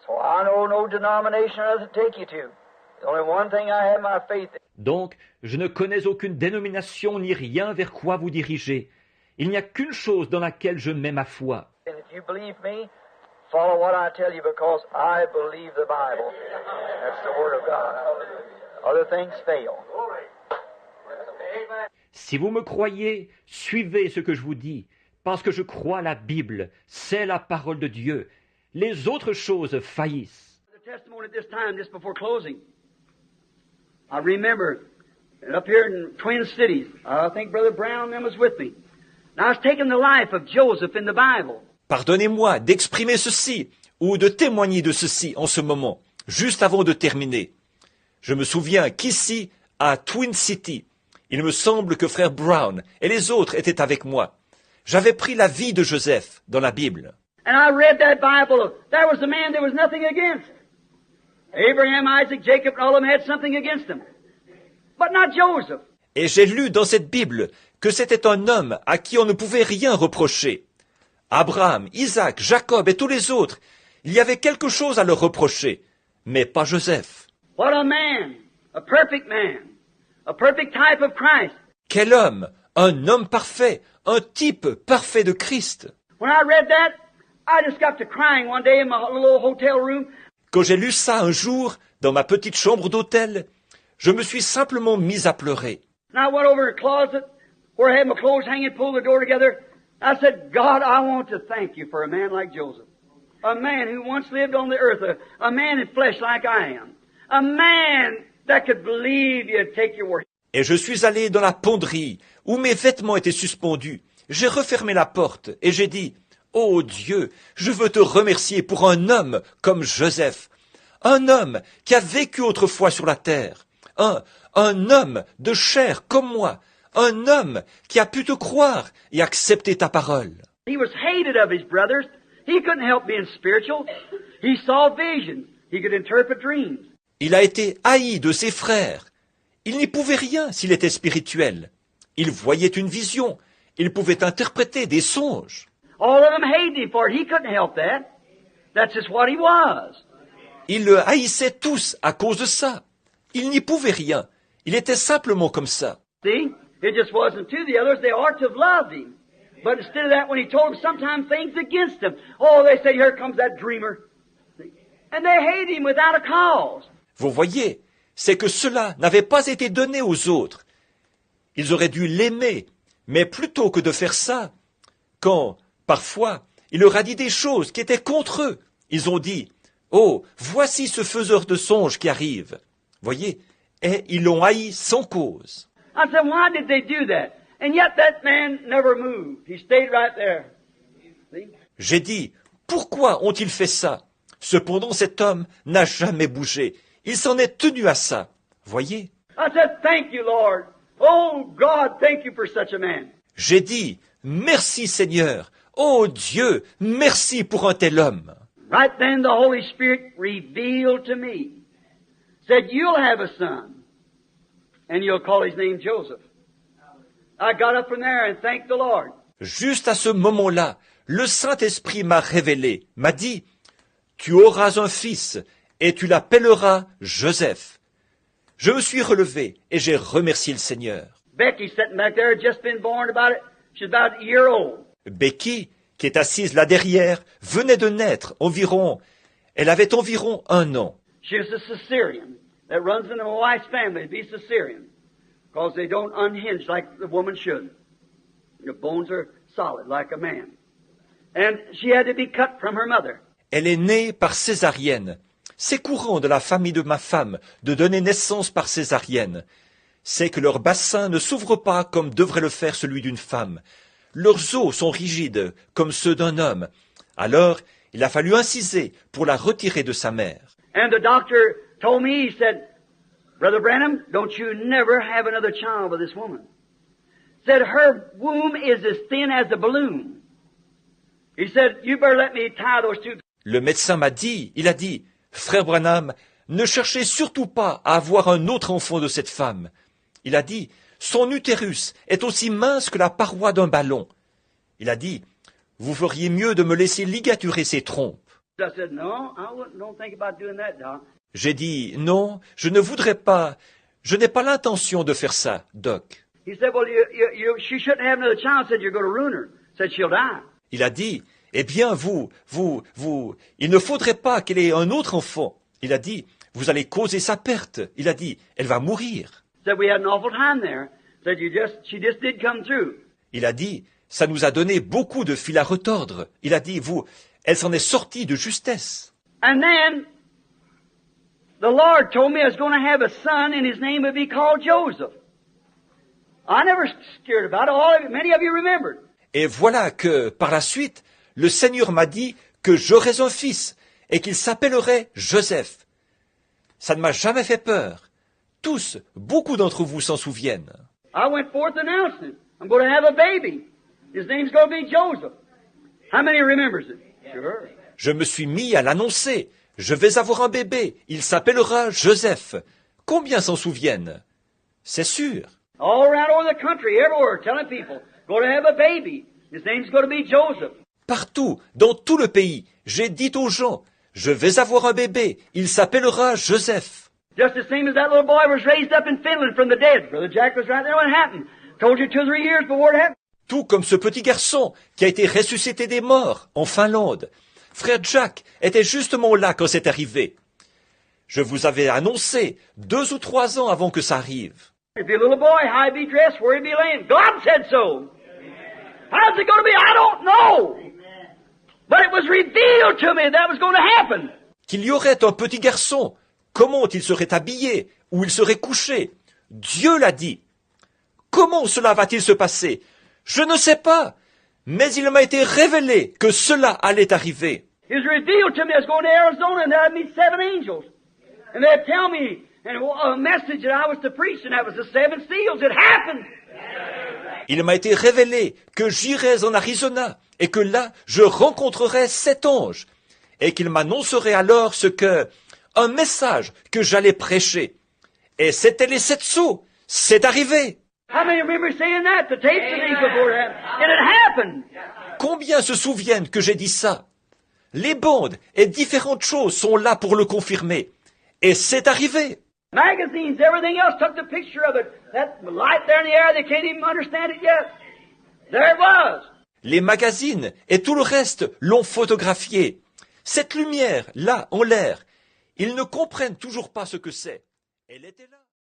For I know no denomination or other to take you to. The only one thing I have my faith in. Donc, je ne connais aucune dénomination ni rien vers quoi vous diriger. Il n'y a qu'une chose dans laquelle je mets ma foi. And if you believe me, follow what I tell you because I believe the Bible. That's the Word of God. Other things fail. Si vous me croyez, suivez ce que je vous dis, parce que je crois la Bible, c'est la parole de Dieu. Les autres choses faillissent. The testimony at this time, just before closing. I remember up here in Twin Cities, I think Brother Brown then was with me. And I was taking the life of Joseph in the Bible. Pardonnez-moi d'exprimer ceci ou de témoigner de ceci en ce moment, juste avant de terminer. Je me souviens qu'ici, à Twin City, il me semble que frère Brown et les autres étaient avec moi. J'avais pris la vie de Joseph dans la Bible. And I read that Bible. There was a man there was nothing against. Abraham, Isaac, Jacob, and all of them had something against him. But not Joseph. Et j'ai lu dans cette Bible que c'était un homme à qui on ne pouvait rien reprocher. Abraham, Isaac, Jacob et tous les autres, il y avait quelque chose à leur reprocher, mais pas Joseph. What a man, a perfect type of Christ. Quel homme, un homme parfait, un type parfait de Christ. When I read that, I just got to crying one day in my little hotel room. Quand j'ai lu ça un jour, dans ma petite chambre d'hôtel, je me suis simplement mis à pleurer. And I went over to the closet where I had my clothes hanging, pulled the door together. I said, God, I want to thank you for a man like Joseph. A man who once lived on the earth, a man in flesh like I am. A man that could believe you and take your word. Et je suis allé dans la penderie, où mes vêtements étaient suspendus. J'ai refermé la porte et j'ai dit, ô Dieu, je veux te remercier pour un homme comme Joseph. Un homme qui a vécu autrefois sur la terre. Un homme de chair comme moi. Un homme qui a pu te croire et accepter ta parole. He was hated of his brothers. He couldn't help being spiritual. He saw visions. He could interpret dreams. Il a été haï de ses frères. Il n'y pouvait rien s'il était spirituel. Il voyait une vision. Il pouvait interpréter des songes. All of them hated him for it. He couldn't help that. That's just what he was. Ils le haïssaient tous à cause de ça. Il n'y pouvait rien. Il était simplement comme ça. See? It just wasn't to the others. They ought to have loved him. But instead of that, when he told them sometimes things against him, oh, they said, here comes that dreamer. See? And they hate him without a cause. Vous voyez, c'est que cela n'avait pas été donné aux autres. Ils auraient dû l'aimer, mais plutôt que de faire ça, quand, parfois, il leur a dit des choses qui étaient contre eux, ils ont dit, oh, voici ce faiseur de songes qui arrive. Voyez, et ils l'ont haï sans cause. I said, why did they do that? And yet that man never moved. He stayed right there. See? J'ai dit, pourquoi ont-ils fait ça? Cependant, cet homme n'a jamais bougé. Il s'en est tenu à ça. Voyez? I said, thank you, Lord. Oh, God, thank you for such a man. J'ai dit, merci Seigneur. Oh Dieu, merci pour un tel homme. Right then, the Holy Spirit revealed to me, said, you'll have a son, and you'll call his name Joseph. I got up from there and thanked the Lord. Juste à ce moment-là, le Saint-Esprit m'a révélé, m'a dit, tu auras un fils et tu l'appelleras Joseph. Je me suis relevé et j'ai remercié le Seigneur. Becky sitting back there had just been born she's about a year old. Becky, qui est assise là derrière, venait de naître elle avait environ 1 an. She was a Caesarean that runs into my wife's family to be Caesarean because they don't unhinge like the woman should. The bones are solid like a man. And she had to be cut from her mother. Elle est née par césarienne. C'est courant de la famille de ma femme de donner naissance par césarienne. C'est que leur bassin ne s'ouvre pas comme devrait le faire celui d'une femme. Leurs os sont rigides comme ceux d'un homme. Alors, il a fallu inciser pour la retirer de sa mère. And the doctor told me, he said, Brother Branham, don't you never have another child with this woman. Said her womb is as thin as a balloon. He said, you better let me tie those two. Le médecin m'a dit, il a dit, frère Branham, ne cherchez surtout pas à avoir un autre enfant de cette femme. Il a dit, son utérus est aussi mince que la paroi d'un ballon. Il a dit, vous feriez mieux de me laisser ligaturer ses trompes. I said, no, don't think about doing that, Doc. J'ai dit, non, je ne voudrais pas, je n'ai pas l'intention de faire ça, Doc. He said, well, she shouldn't have another child. Said, you're going to ruin her. Said, she'll die. Il a dit, eh bien, il ne faudrait pas qu'elle ait un autre enfant. Il a dit, vous allez causer sa perte. Il a dit, elle va mourir. Said, we had an awful time there. Said, she just did come through. Il a dit, ça nous a donné beaucoup de fil à retordre. Il a dit, elle s'en est sortie de justesse. And then, the Lord told me I was going to have a son and his name would be called Joseph. I never scared about it. Many of you remembered. Et voilà que, par la suite, le Seigneur m'a dit que j'aurais un fils et qu'il s'appellerait Joseph. Ça ne m'a jamais fait peur. Tous, beaucoup d'entre vous s'en souviennent. I went forth announcing, I'm going to have a baby. His name's going to be Joseph. How many remembers it? Sure. Je me suis mis à l'annoncer. Je vais avoir un bébé. Il s'appellera Joseph. Combien s'en souviennent? C'est sûr. All around over the country, everywhere, telling people, going to have a baby. His name's going to be Joseph. Partout, dans tout le pays, j'ai dit aux gens, je vais avoir un bébé. Il s'appellera Joseph. Just the same as that little boy was raised up in Finland from the dead. Brother Jack was right there when it happened. Told you 2 or 3 years before it happened. Tout comme ce petit garçon qui a été ressuscité des morts en Finlande. Frère Jack était justement là quand c'est arrivé. Je vous avais annoncé 2 ou 3 ans avant que ça arrive. If be a little boy, how he be dressed, where he be laying. God said so. How's it going to be? I don't know. But it was revealed to me that was going to happen. Qu'il y aurait un petit garçon, comment il serait habillé, où il serait couché. Dieu l'a dit. Comment cela va-t-il se passer? Je ne sais pas. Mais il m'a été révélé que cela allait arriver. It was revealed to me I was going to Arizona and I'd meet 7 angels. And they'd tell me a message that I was to preach, and that was the 7 seals. It happened. Il m'a été révélé que j'irais en Arizona et que là, je rencontrerais 7 anges et qu'ils m'annonceraient alors un message que j'allais prêcher. Et c'était les 7 sceaux. C'est arrivé. How many remember saying that? The tapes and things before it happened. And it happened. Combien se souviennent que j'ai dit ça? Les bandes et différentes choses sont là pour le confirmer. Et c'est arrivé. Magazines, everything else took the picture of it. That light there in the air, they can't even understand it yet. There it was. Les magazines et tout le reste l'ont photographié. Cette lumière, là, en l'air, ils ne comprennent toujours pas ce que c'est. Elle était là.